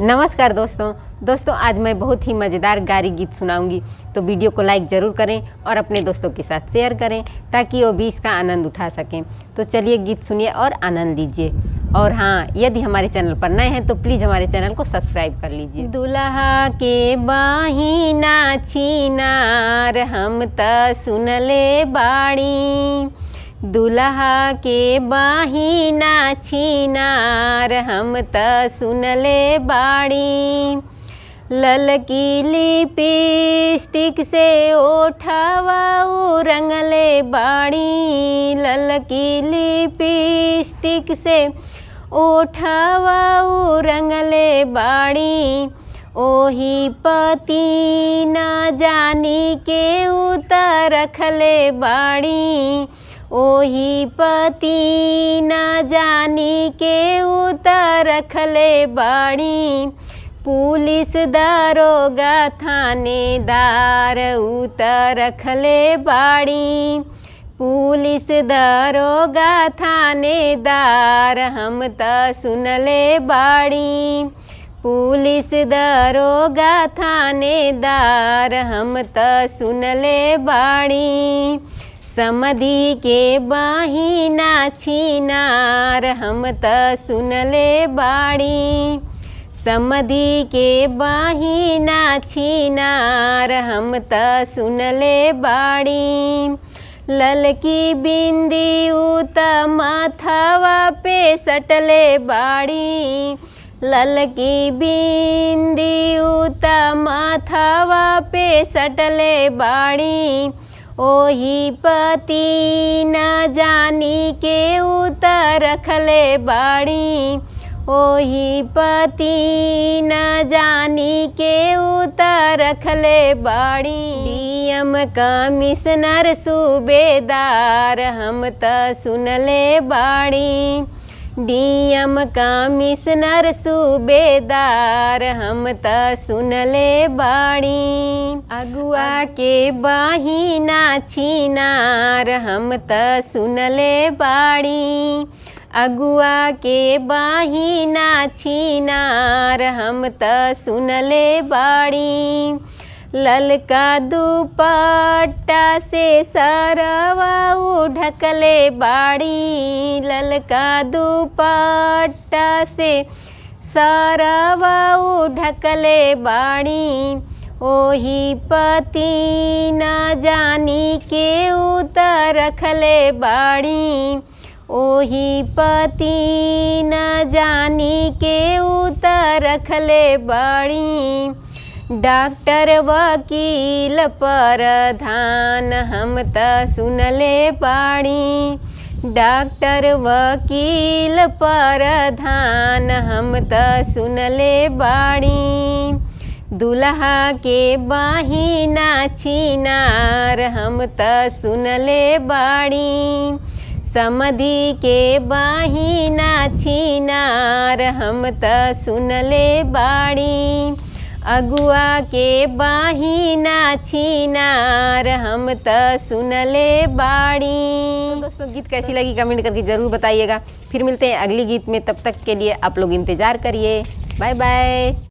नमस्कार दोस्तों, आज मैं बहुत ही मज़ेदार गारी गीत सुनाऊंगी। तो वीडियो को लाइक ज़रूर करें और अपने दोस्तों के साथ शेयर करें ताकि वो भी इसका आनंद उठा सकें। तो चलिए गीत सुनिए और आनंद लीजिए। और हाँ, यदि हमारे चैनल पर नए हैं तो प्लीज़ हमारे चैनल को सब्सक्राइब कर लीजिए। दुल्हा के बाहिना छिनार हम त सुनले बाड़ी, दुल्हा के बाहिना छिनार हम त सुनले बाड़ी, ललकी लिपस्टिक से ओठवा रंगले बाड़ी, ललकी लिपस्टिक से ओठवा रंगले बाड़ी, ओही पति न जानी के उतर रखले बाड़ी, ओही पति न जानी के उतर रखले बाड़ी, पुलिस दरोगा थानेदार उतर रखले बाड़ी, पुलिस दरोगा थानेदार हम त सुनले बाड़ी, पुलिस दरोगा थानेदार हम त सुनले बाड़ी, समधी के बाहिना छिनार हम त सुनले बाड़ी, समधी के बाहिना छिनार हम त सुनले बाड़ी, ललकी बिंदी उत माथवा पे सटले बाड़ी, ललकी बिंदी उत माथवा पे सटले बाड़ी, ओही पति न जानी के उतर रखले बाड़ी, ओही पति न जानी के उतर रखले बाड़ी, डीएम कमिश्नर सूबेदार हम त सुनले बाड़ी, डीएम कमिश्नर सूबेदार हम त सुनले बाड़ी, अगुआ के बाहिना छिनार हम त सुनले बाड़ी, अगुआ के बाहिना छिनार हम त सुनले बाड़ी, ललका दुपट्टा से सरवा ढकले बाड़ी, ललका दुपट्टा से सरवा ढकले बाड़ी, ओही पति न जानी के उतर रखले बाड़ी, ओही पति न जानी के उतर रखले बाड़ी, डॉक्टर वकील प्रधान हम त सुनले बाड़ी, डॉक्टर वकील प्रधान हम त सुनले बाड़ी, दुल्हा के बाहिना छिनार हम त सुनले बाड़ी, समधी के बाहिना छिनार हम त सुनले बाड़ी, अगुआ के बाहिना छिनार हम त सुनले बाड़ी। दोस्तों, गीत कैसी लगी कमेंट करके ज़रूर बताइएगा। फिर मिलते हैं अगली गीत में, तब तक के लिए आप लोग इंतज़ार करिए। Bye by.